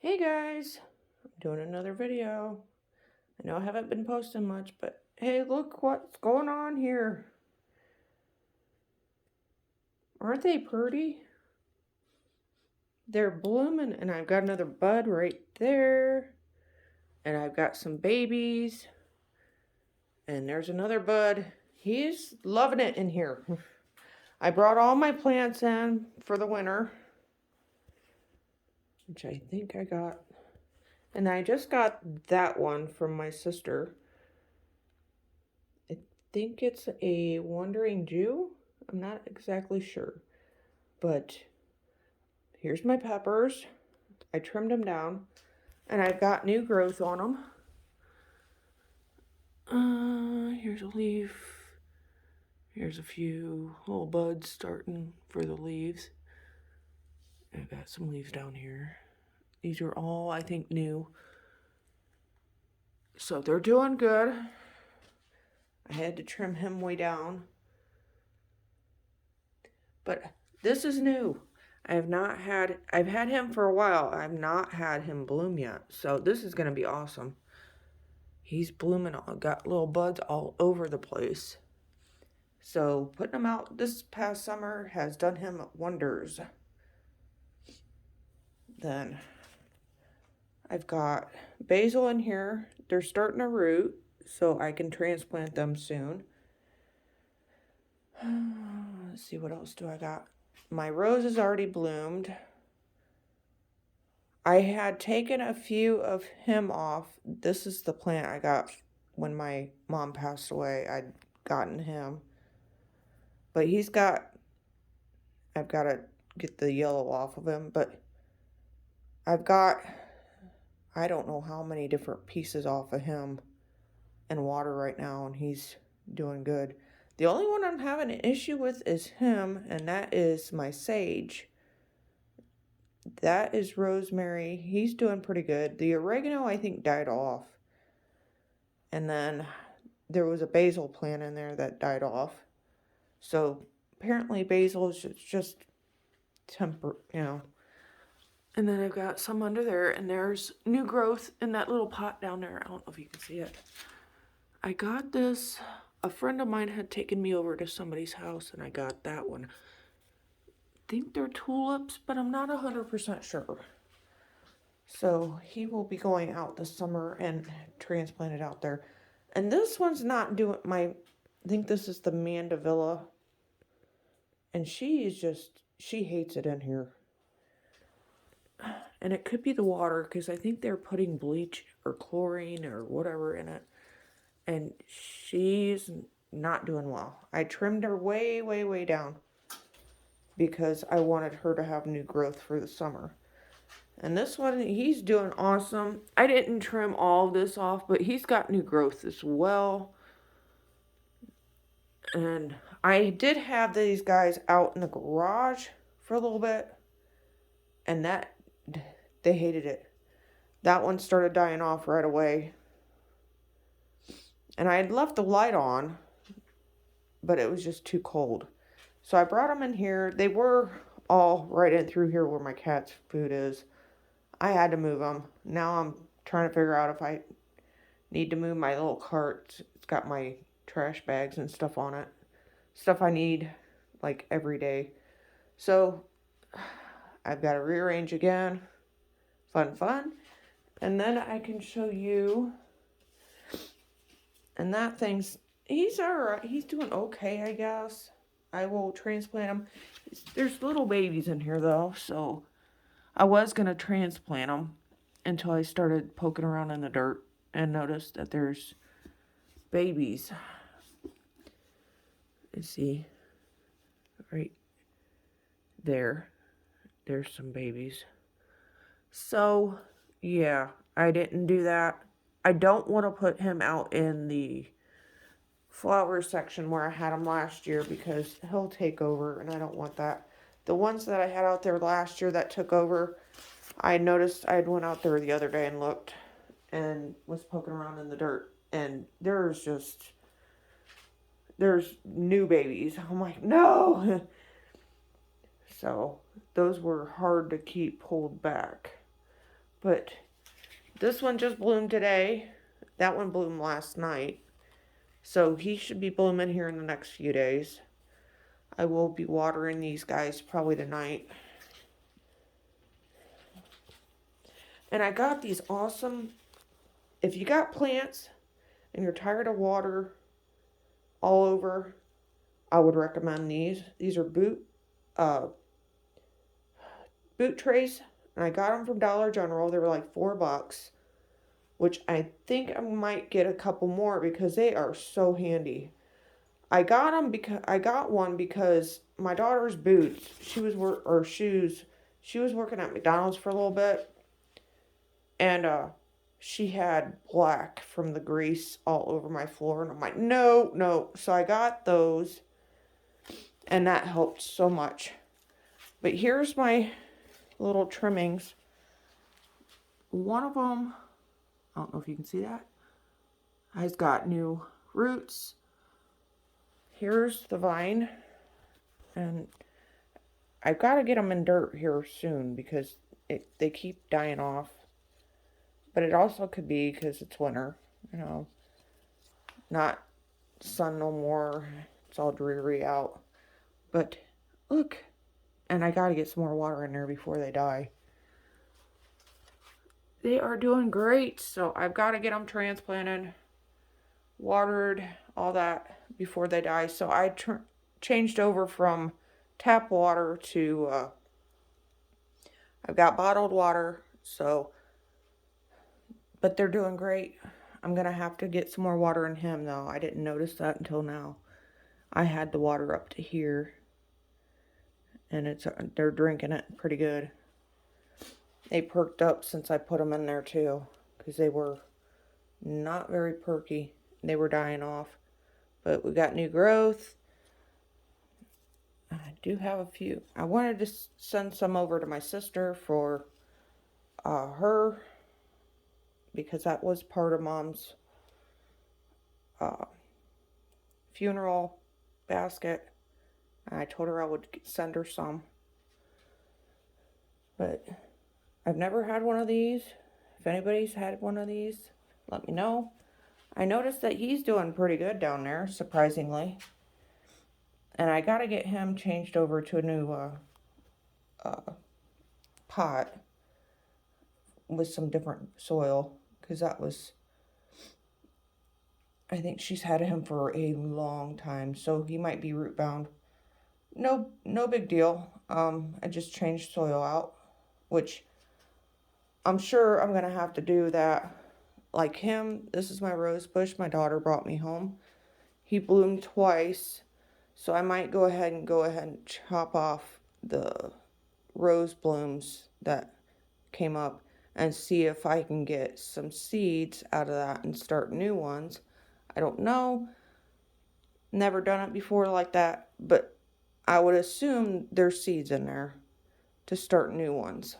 Hey guys, I'm doing another video. I know I haven't been posting much, but hey, look what's going on here. Aren't they pretty? They're blooming, and I've got another bud right there. And I've got some babies. And there's another bud. He's loving it in here. I brought all my plants in for the winter, which I think I got. And I just got that one from my sister. I think it's a Wandering Jew. I'm not exactly sure. But here's my peppers. I trimmed them down. And I've got new growth on them. Here's a leaf. Here's a few little buds starting for the leaves. I've got some leaves down here. These are all, I think, new. So they're doing good. I had to trim him way down. But this is new. I've had him for a while. I've not had him bloom yet. So this is going to be awesome. He's blooming, got little buds all over the place. So putting him out this past summer has done him wonders. Then I've got basil in here. They're starting to root, so I can transplant them soon. Let's see, what else do I got? My rose is already bloomed. I had taken a few of him off. This is the plant I got when my mom passed away. I'd gotten him. But I've got to get the yellow off of him, but I've got, I don't know how many different pieces off of him in water right now, and he's doing good. The only one I'm having an issue with is him, and that is my sage. That is rosemary. He's doing pretty good. The oregano, I think, died off. And then there was a basil plant in there that died off. So apparently basil is just temper. And then I've got some under there, and there's new growth in that little pot down there. I don't know if you can see it. I got this. A friend of mine had taken me over to somebody's house, and I got that one. I think they're tulips, but I'm not 100% sure. So he will be going out this summer and transplanted out there. And this one's not doing I think this is the Mandevilla. And she hates it in here. And it could be the water, because I think they're putting bleach or chlorine or whatever in it. And she's not doing well. I trimmed her way, way, way down because I wanted her to have new growth for the summer. And this one, he's doing awesome. I didn't trim all of this off, but he's got new growth as well. And I did have these guys out in the garage for a little bit, and they hated it. That one started dying off right away. And I had left the light on, but it was just too cold. So I brought them in here. They were all right in through here where my cat's food is. I had to move them. Now I'm trying to figure out if I need to move my little cart. It's got my trash bags and stuff on it. Stuff I need like every day. So I've got to rearrange again. Fun. And then I can show you. And that he's alright. He's doing okay, I guess. I will transplant him. There's little babies in here though, so I was going to transplant them until I started poking around in the dirt and noticed that there's babies. Let's see. Right there. There's some babies. So, yeah, I didn't do that. I don't want to put him out in the flower section where I had him last year because he'll take over, and I don't want that. The ones that I had out there last year that took over, I noticed I went out there the other day and looked and was poking around in the dirt, and there's new babies. I'm like, no. So those were hard to keep pulled back. But this one just bloomed today. That one bloomed last night. So he should be blooming here in the next few days. I will be watering these guys probably tonight. And I got these awesome, if you got plants and you're tired of water all over, I would recommend these. These are boot trays, and I got them from Dollar General. They were like $4, which I think I might get a couple more because they are so handy. I got one because my daughter's boots, shoes. She was working at McDonald's for a little bit, and she had black from the grease all over my floor, and I'm like, no, no. So I got those, and that helped so much. But here's my little trimmings. One of them, I don't know if you can see that, has got new roots. Here's the vine, and I've got to get them in dirt here soon because they keep dying off. But it also could be because it's winter, not sun no more. It's all dreary out. But look, and I got to get some more water in there before they die. They are doing great, so I've got to get them transplanted, watered, all that before they die. So I changed over from tap water to I've got bottled water. But they're doing great. I'm gonna have to get some more water in him though. I didn't notice that until now. I had the water up to here, and they're drinking it pretty good. They perked up since I put them in there too, because they were not very perky. They were dying off. But we got new growth. I do have a few. I wanted to send some over to my sister for her, because that was part of Mom's funeral basket. I told her I would send her some. But I've never had one of these. If anybody's had one of these, let me know. I noticed that he's doing pretty good down there, surprisingly. And I got to get him changed over to a new pot with some different soil, because I think she's had him for a long time, so he might be root bound. No big deal. I just changed soil out, which I'm sure I'm gonna have to do that. Like him, this is my rose bush my daughter brought me home. He bloomed twice, so I might go ahead and chop off the rose blooms that came up and see if I can get some seeds out of that and start new ones. I don't know. Never done it before like that, but I would assume there's seeds in there to start new ones.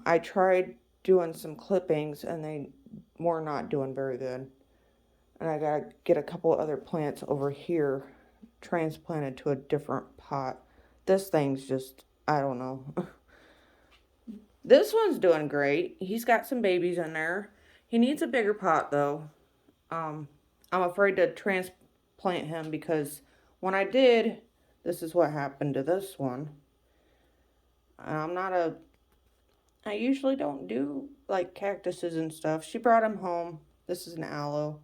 I tried doing some clippings and they were not doing very good. And I gotta get a couple other plants over here transplanted to a different pot. This thing's just, I don't know. This one's doing great. He's got some babies in there. He needs a bigger pot though. I'm afraid to transplant him because when I did, this is what happened to this one. I usually don't do like cactuses and stuff. She brought him home. This is an aloe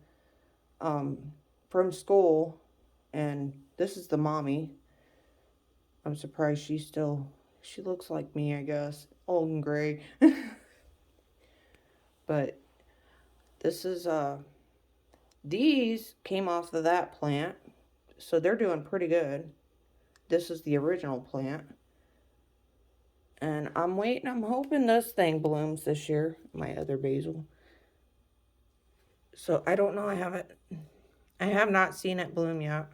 from school, and this is the mommy. I'm surprised she looks like me, I guess, old and gray. But this is these came off of that plant, so they're doing pretty good. This is the original plant. And I'm hoping this thing blooms this year, my other basil. So I don't know, I have not seen it bloom yet.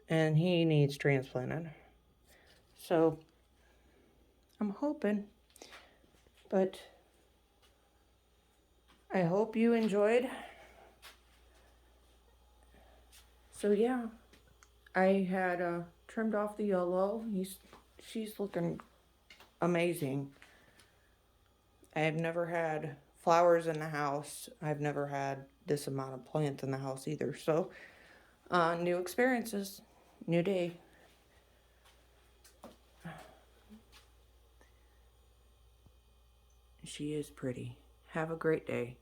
And he needs transplanted. So I'm hoping. But I hope you enjoyed. So yeah, I had trimmed off the yellow. She's looking amazing. I have never had flowers in the house. I've never had this amount of plants in the house either. So, new experiences, new day. She is pretty. Have a great day.